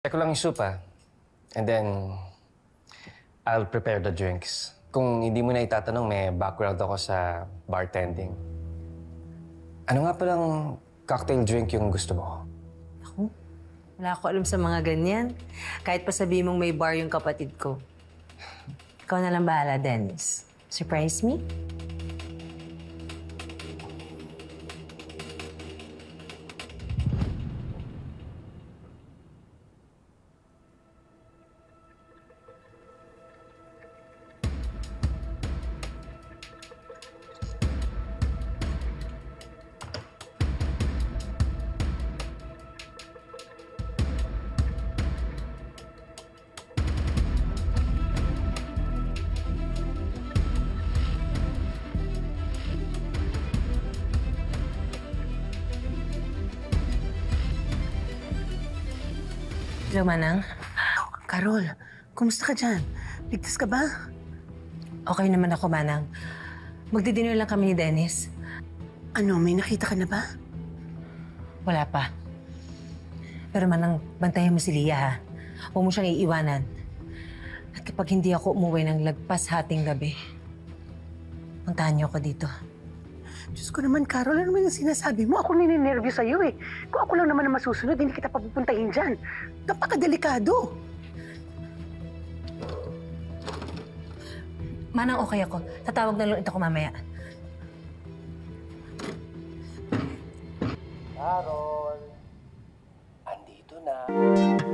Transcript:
Check ko lang yung soup, ah. And then, I'll prepare the drinks. Kung hindi mo na itatanong, may background ako sa bartending. Ano nga palang cocktail drink yung gusto mo? Ako? Wala ako alam sa mga ganyan. Kahit pa sabihin mong may bar yung kapatid ko. Ikaw na lang bahala, Dennis. Surprise me? Hello, Manang. Carol, kumusta ka dyan? Ligtas ka ba? Okay naman ako, Manang. Magdi-dinner lang kami ni Dennis. Ano, may nakita ka na ba? Wala pa. Pero Manang, bantayan mo si Lia, ha? Huwag mo siyang iiwanan. At kapag hindi ako umuwi ng lagpas hating gabi, puntahan niyo ako dito. Diyos ko naman, Carol, ano naman yung sinasabi mo? Ako nininervyo sa'yo eh. Kung ako lang naman ang masusunod, hindi kita papupuntahin dyan. Napakadelikado. Manang, okay ako. Tatawag na ulit ako mamaya. Carol, andito na.